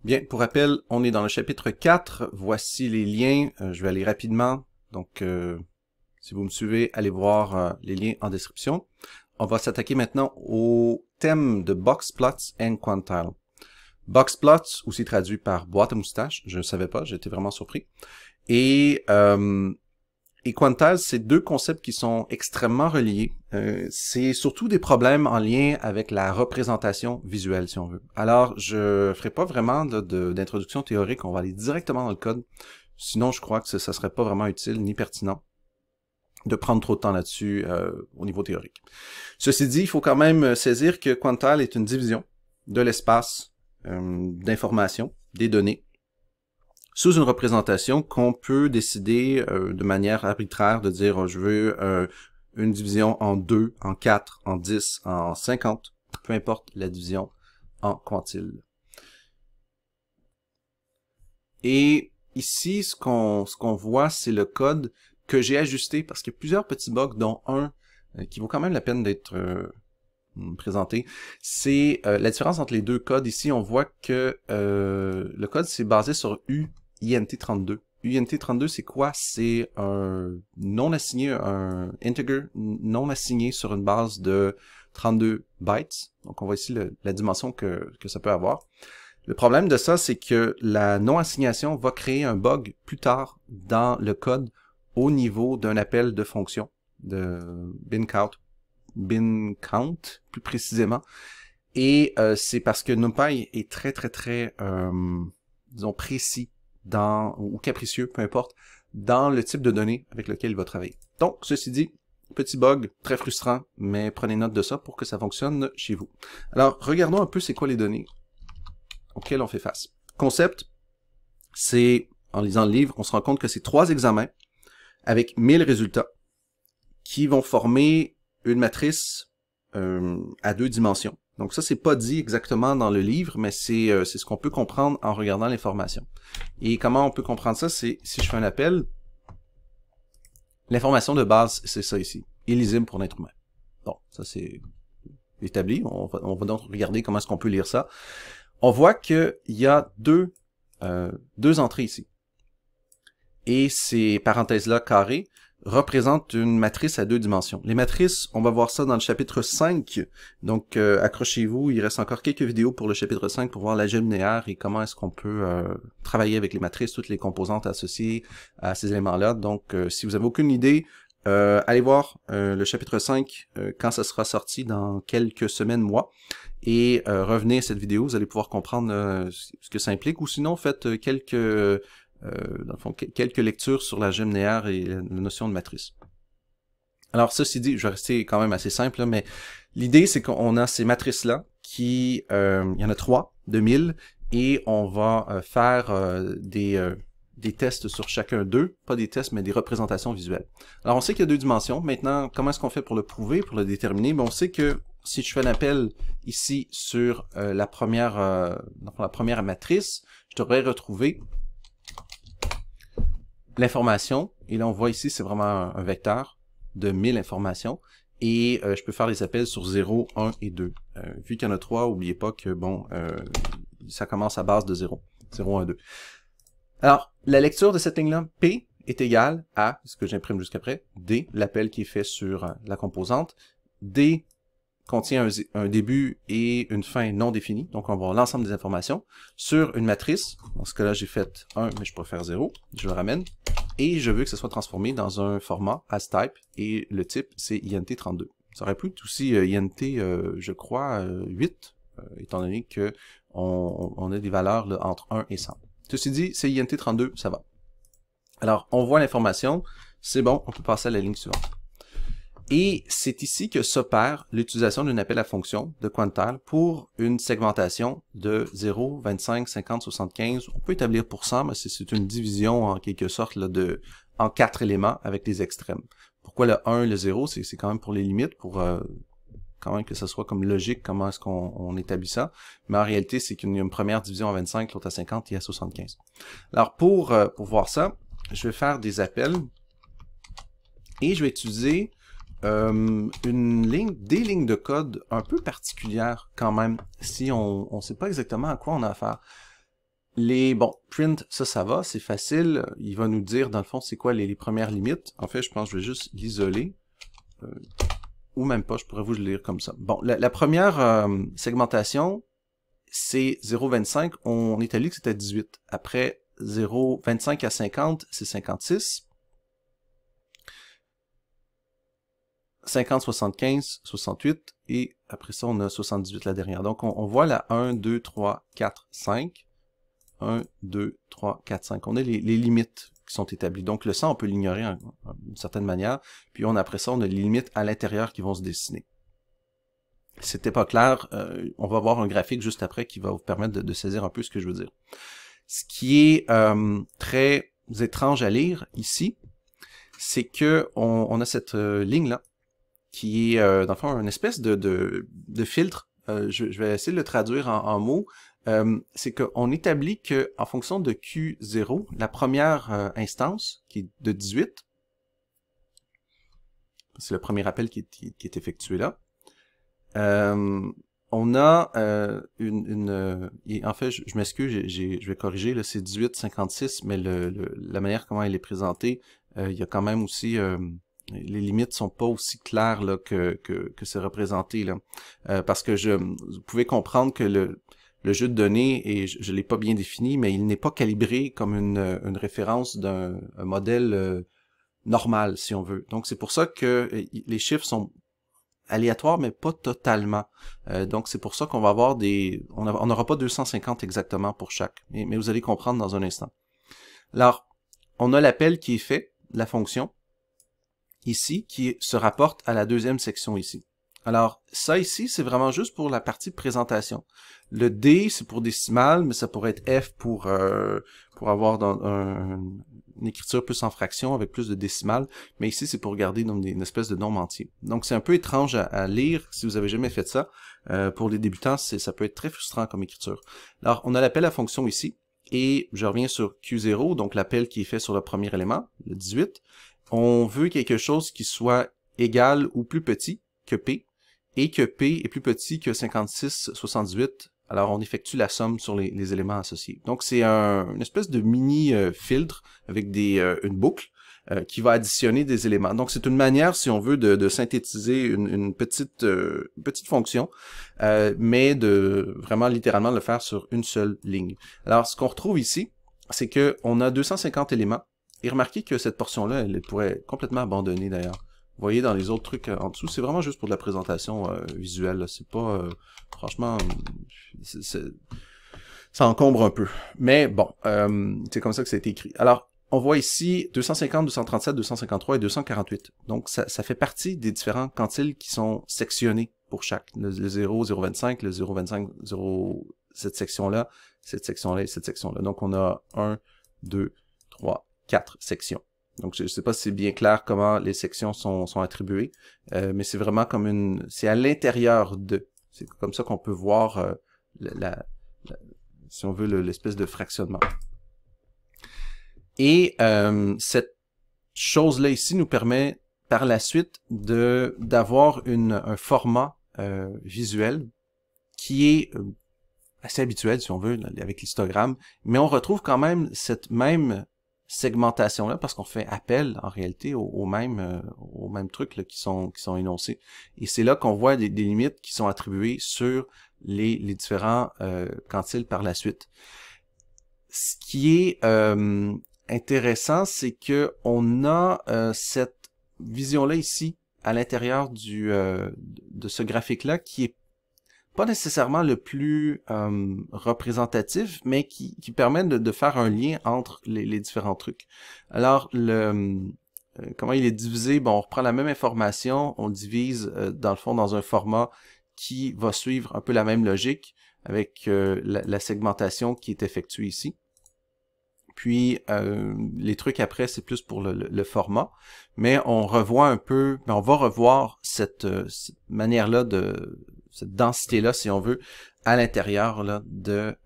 Bien, pour rappel, on est dans le chapitre 4. Voici les liens. Je vais aller rapidement. Donc, si vous me suivez, allez voir les liens en description. On va s'attaquer maintenant au thème de Boxplots and Quantile. Boxplots, aussi traduit par boîte à moustache, je ne savais pas, j'étais vraiment surpris. Et Quantile, c'est deux concepts qui sont extrêmement reliés. C'est surtout des problèmes en lien avec la représentation visuelle, si on veut. Alors, je ferai pas vraiment d'introduction théorique, on va aller directement dans le code. Sinon, je crois que ça serait pas vraiment utile ni pertinent de prendre trop de temps là-dessus au niveau théorique. Ceci dit, il faut quand même saisir que Quantile est une division de l'espace d'information, des données, sous une représentation qu'on peut décider de manière arbitraire de dire je veux une division en 2, en 4, en 10, en 50, peu importe la division en quantile. Et ici, ce qu'on voit, c'est le code que j'ai ajusté parce qu'il y a plusieurs petits bugs, dont un qui vaut quand même la peine d'être présenté. C'est la différence entre les deux codes. Ici, on voit que le code c'est basé sur UINT32. UINT32, c'est quoi? C'est un non assigné, un integer non assigné sur une base de 32 bytes. Donc, on voit ici la dimension que ça peut avoir. Le problème de ça, c'est que la non-assignation va créer un bug plus tard dans le code au niveau d'un appel de fonction de bin count plus précisément. Et c'est parce que NumPy est très disons précis ou capricieux, peu importe, dans le type de données avec lequel il va travailler. Donc, ceci dit, petit bug très frustrant, mais prenez note de ça pour que ça fonctionne chez vous. Alors, regardons un peu c'est quoi les données auxquelles on fait face. Concept, c'est, en lisant le livre, on se rend compte que c'est 3 examens avec 1000 résultats qui vont former une matrice à 2 dimensions. Donc ça, c'est pas dit exactement dans le livre, mais c'est ce qu'on peut comprendre en regardant l'information. Et comment on peut comprendre ça? C'est si je fais un appel, l'information de base, c'est ça ici, illisible pour l'être humain. Bon, ça c'est établi. On va donc regarder comment est-ce qu'on peut lire ça. On voit qu'il y a deux entrées ici. Et ces parenthèses-là carrées représentent une matrice à 2 dimensions. Les matrices, on va voir ça dans le chapitre 5. Donc, accrochez-vous, il reste encore quelques vidéos pour le chapitre 5 pour voir l'algèbre linéaire et comment est-ce qu'on peut travailler avec les matrices, toutes les composantes associées à ces éléments-là. Donc, si vous avez aucune idée, allez voir le chapitre 5 quand ça sera sorti dans quelques semaines, mois. Et revenez à cette vidéo, vous allez pouvoir comprendre ce que ça implique. Ou sinon, faites quelques lectures sur l'algèbre linéaire et la notion de matrice. Alors, ceci dit, je vais rester quand même assez simple, là, mais l'idée, c'est qu'on a ces matrices-là qui, il y en a 3 de 1000, et on va faire des tests sur chacun d'eux, pas des tests, mais des représentations visuelles. Alors, on sait qu'il y a 2 dimensions. Maintenant, comment est-ce qu'on fait pour le prouver, pour le déterminer? Bien, on sait que si je fais un appel ici sur la première matrice, je devrais retrouver l'information. Et là, on voit ici, c'est vraiment un vecteur de 1000 informations. Et je peux faire les appels sur 0, 1 et 2. Vu qu'il y en a 3, n'oubliez pas que, bon, ça commence à base de 0. 0, 1, 2. Alors, la lecture de cette ligne-là, P est égale à, ce que j'imprime jusqu'après, D, l'appel qui est fait sur la composante. D contient un début et une fin non définie, donc on va voir l'ensemble des informations, sur une matrice. Dans ce cas-là, j'ai fait 1, mais je peux faire 0, je le ramène, et je veux que ce soit transformé dans un format as type, et le type, c'est INT32. Ça aurait pu être aussi INT, je crois, 8, étant donné que on a des valeurs là, entre 1 et 100. Ceci dit, c'est INT32, ça va. Alors, on voit l'information, c'est bon, on peut passer à la ligne suivante. Et c'est ici que s'opère l'utilisation d'un appel à fonction de Quantile pour une segmentation de 0, 25, 50, 75. On peut établir %, mais c'est une division en quelque sorte là, en 4 éléments avec les extrêmes. Pourquoi le 1 et le 0? C'est quand même pour les limites, pour quand même que ça soit comme logique, comment est-ce qu'on établit ça. Mais en réalité, c'est qu'il y a une première division à 25, l'autre à 50 et à 75. Alors pour voir ça, je vais faire des appels et je vais utiliser des lignes de code un peu particulières quand même, si on ne sait pas exactement à quoi on a affaire. Bon, print, ça va, c'est facile. Il va nous dire, dans le fond, c'est quoi les premières limites. En fait, je pense que je vais juste l'isoler. Ou même pas, je pourrais vous le lire comme ça. Bon, la première segmentation, c'est 0,25. On établit que c'était 18. Après 0,25 à 50, c'est 56. 50, 75, 68. Et après ça, on a 78 la dernière. Donc, on voit la 1, 2, 3, 4, 5. 1, 2, 3, 4, 5. On a les limites qui sont établies. Donc, le 100, on peut l'ignorer d'une certaine manière. Puis, après ça, on a les limites à l'intérieur qui vont se dessiner. Si c'était pas clair, on va voir un graphique juste après qui va vous permettre de saisir un peu ce que je veux dire. Ce qui est très étrange à lire ici, c'est que on a cette ligne-là qui est, dans le fond, une espèce de filtre. Je vais essayer de le traduire en mots. C'est qu'on établit que en fonction de Q0, la première instance, qui est de 18, c'est le premier appel qui est effectué là, on a en fait, je m'excuse, je vais corriger, là, c'est 1856, mais la manière comment elle est présentée, il y a quand même aussi... les limites sont pas aussi claires là, que c'est représenté là. Parce que vous pouvez comprendre que le jeu de données, et je l'ai pas bien défini, mais il n'est pas calibré comme une référence d'un modèle normal, si on veut. Donc c'est pour ça que les chiffres sont aléatoires, mais pas totalement. Donc c'est pour ça qu'on va avoir on n'aura pas 250 exactement pour chaque, mais vous allez comprendre dans un instant. Alors, on a l'appel qui est fait, la fonction, ici, qui se rapporte à la deuxième section ici. Alors, ça ici, c'est vraiment juste pour la partie présentation. Le D, c'est pour décimal, mais ça pourrait être F pour avoir une écriture plus en fraction avec plus de décimales. Mais ici, c'est pour garder une espèce de nombre entier. Donc, c'est un peu étrange à lire si vous avez jamais fait ça. Pour les débutants, ça peut être très frustrant comme écriture. Alors, on a l'appel à fonction ici. Et je reviens sur Q0, donc l'appel qui est fait sur le premier élément, le 18. On veut quelque chose qui soit égal ou plus petit que P, et que P est plus petit que 56, 78, alors on effectue la somme sur les éléments associés. Donc c'est une espèce de mini filtre avec une boucle qui va additionner des éléments. Donc c'est une manière, si on veut, de synthétiser une petite fonction, mais de vraiment littéralement le faire sur une seule ligne. Alors ce qu'on retrouve ici, c'est que on a 250 éléments. Et remarquez que cette portion-là, elle pourrait complètement abandonner d'ailleurs. Vous voyez dans les autres trucs en dessous, c'est vraiment juste pour de la présentation visuelle. C'est pas, franchement, ça encombre un peu. Mais bon, c'est comme ça que ça a été écrit. Alors, on voit ici 250, 237, 253 et 248. Donc, ça fait partie des différents quantiles qui sont sectionnés pour chaque. Le 0, 0,25, le 0,25, 0, cette section-là, cette section-là et cette section-là. Donc, on a 1, 2, 3, 4 sections. Donc, je ne sais pas si c'est bien clair comment les sections sont attribuées, mais c'est vraiment comme c'est à l'intérieur de. C'est comme ça qu'on peut voir si on veut, l'espèce de fractionnement. Et cette chose-là ici nous permet par la suite d'avoir un format visuel qui est assez habituel, si on veut, avec l'histogramme, mais on retrouve quand même cette même segmentation-là, parce qu'on fait appel, en réalité, aux mêmes trucs là, qui sont énoncés. Et c'est là qu'on voit des limites qui sont attribuées sur les différents quantiles par la suite. Ce qui est intéressant, c'est que on a cette vision-là ici, à l'intérieur de ce graphique-là, qui est pas nécessairement le plus représentatif, mais qui permet de faire un lien entre les différents trucs. Alors, comment il est divisé? Bon, on reprend la même information, on divise dans le fond dans un format qui va suivre un peu la même logique avec la segmentation qui est effectuée ici. Puis, les trucs après, c'est plus pour le format. Mais on revoit un peu, on va revoir cette manière-là cette densité-là, si on veut, à l'intérieur là, de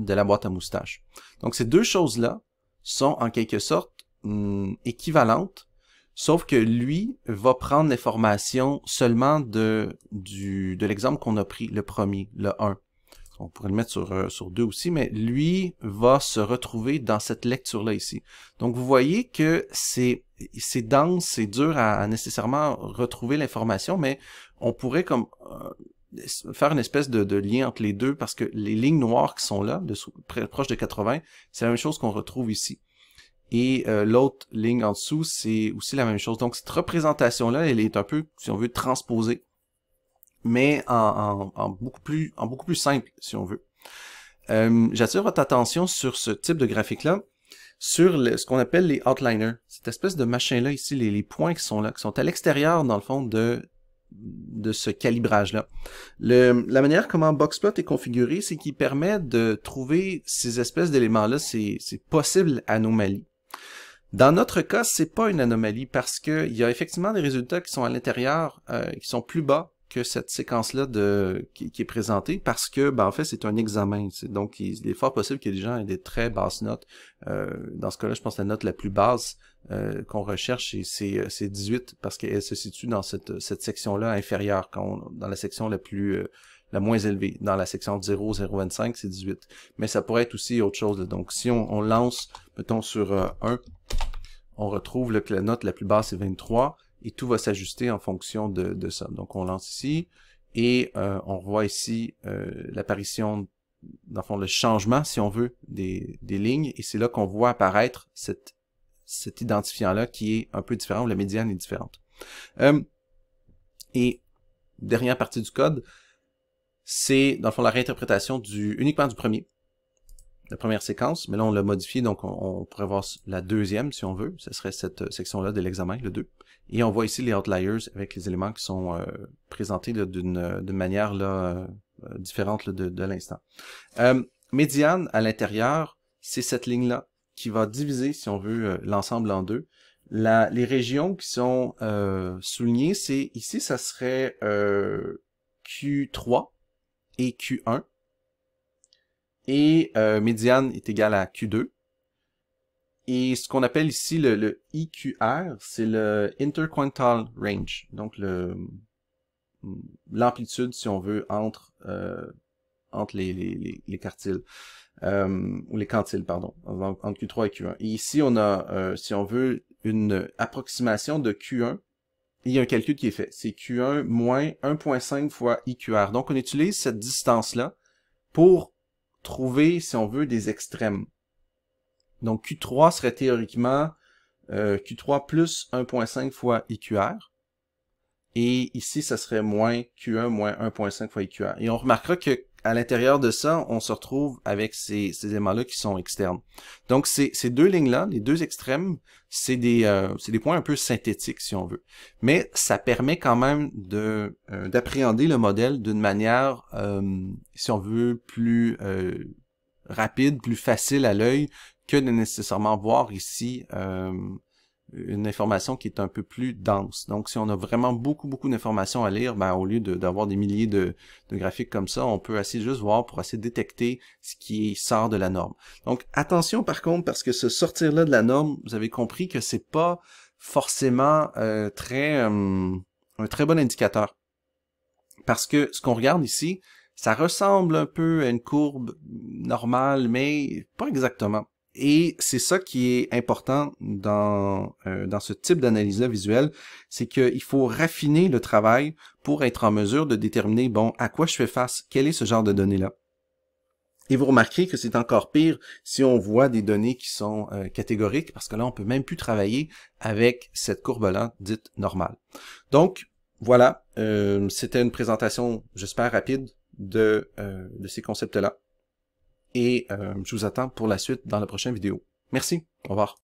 la boîte à moustaches. Donc, ces deux choses-là sont en quelque sorte équivalentes, sauf que lui va prendre l'information seulement de l'exemple qu'on a pris, le premier, le 1. On pourrait le mettre sur 2 aussi, mais lui va se retrouver dans cette lecture-là ici. Donc, vous voyez que c'est dense, c'est dur à nécessairement retrouver l'information, mais on pourrait comme faire une espèce de lien entre les deux, parce que les lignes noires qui sont là, proche de 80, c'est la même chose qu'on retrouve ici. Et l'autre ligne en dessous, c'est aussi la même chose. Donc, cette représentation-là, elle est un peu, si on veut, transposée, mais en beaucoup plus simple, si on veut. J'attire votre attention sur ce type de graphique-là, sur ce qu'on appelle les outliners. Cette espèce de machin-là ici, les points qui sont là, qui sont à l'extérieur, dans le fond, de ce calibrage-là. La manière comment Boxplot est configuré, c'est qu'il permet de trouver ces espèces d'éléments-là, ces possibles anomalies. Dans notre cas, c'est pas une anomalie parce que il y a effectivement des résultats qui sont à l'intérieur, qui sont plus bas que cette séquence-là qui est présentée parce que, ben, en fait, c'est un examen. Donc, il est fort possible que les gens aient des très basses notes. Dans ce cas-là, je pense que la note la plus basse qu'on recherche, c'est 18 parce qu'elle se situe dans cette section-là inférieure, dans la section la moins élevée. Dans la section 0, 0,25, c'est 18. Mais ça pourrait être aussi autre chose. Là. Donc, si on lance, mettons, sur 1, on retrouve là, que la note la plus basse est 23 et tout va s'ajuster en fonction de ça. Donc, on lance ici et on voit ici l'apparition, dans le fond, le changement, si on veut, des lignes. Et c'est là qu'on voit apparaître cet identifiant-là qui est un peu différent, où la médiane est différente. Et dernière partie du code, c'est, dans le fond, la réinterprétation uniquement du premier. La première séquence, mais là on l'a modifié, donc on pourrait voir la deuxième si on veut, ce serait cette section-là de l'examen, le 2. Et on voit ici les outliers avec les éléments qui sont présentés d'une manière là, différente là, de l'instant. Médiane à l'intérieur, c'est cette ligne-là qui va diviser, si on veut, l'ensemble en deux. Les régions qui sont soulignées, c'est ici, ça serait Q3 et Q1. Et médiane est égal à Q2. Et ce qu'on appelle ici le IQR, c'est le Interquartile Range, donc l'amplitude, si on veut, entre les quartiles, ou les quantiles, pardon, entre Q3 et Q1. Et ici, on a, si on veut, une approximation de Q1. Il y a un calcul qui est fait. C'est Q1 moins 1.5 fois IQR. Donc, on utilise cette distance-là pour trouver, si on veut, des extrêmes. Donc, Q3 serait théoriquement Q3 plus 1.5 fois IQR. Et ici, ça serait moins Q1 moins 1.5 fois IQR. Et on remarquera que à l'intérieur de ça, on se retrouve avec ces éléments-là qui sont externes. Donc, ces deux lignes-là, les deux extrêmes, c'est des points un peu synthétiques, si on veut. Mais ça permet quand même d'appréhender le modèle d'une manière, si on veut, plus rapide, plus facile à l'œil, que de nécessairement voir ici une information qui est un peu plus dense. Donc, si on a vraiment beaucoup d'informations à lire, ben, au lieu d'avoir des milliers de graphiques comme ça, on peut essayer juste voir pour essayer de détecter ce qui sort de la norme. Donc, attention par contre, parce que ce sortir-là de la norme, vous avez compris que c'est pas forcément un très bon indicateur. Parce que ce qu'on regarde ici, ça ressemble un peu à une courbe normale, mais pas exactement. Et c'est ça qui est important dans ce type d'analyse-là visuelle, c'est qu'il faut raffiner le travail pour être en mesure de déterminer, bon, à quoi je fais face, quel est ce genre de données-là. Et vous remarquerez que c'est encore pire si on voit des données qui sont catégoriques, parce que là, on peut même plus travailler avec cette courbe-là dite normale. Donc, voilà, c'était une présentation, j'espère, rapide de ces concepts-là. Et je vous attends pour la suite dans la prochaine vidéo. Merci, au revoir.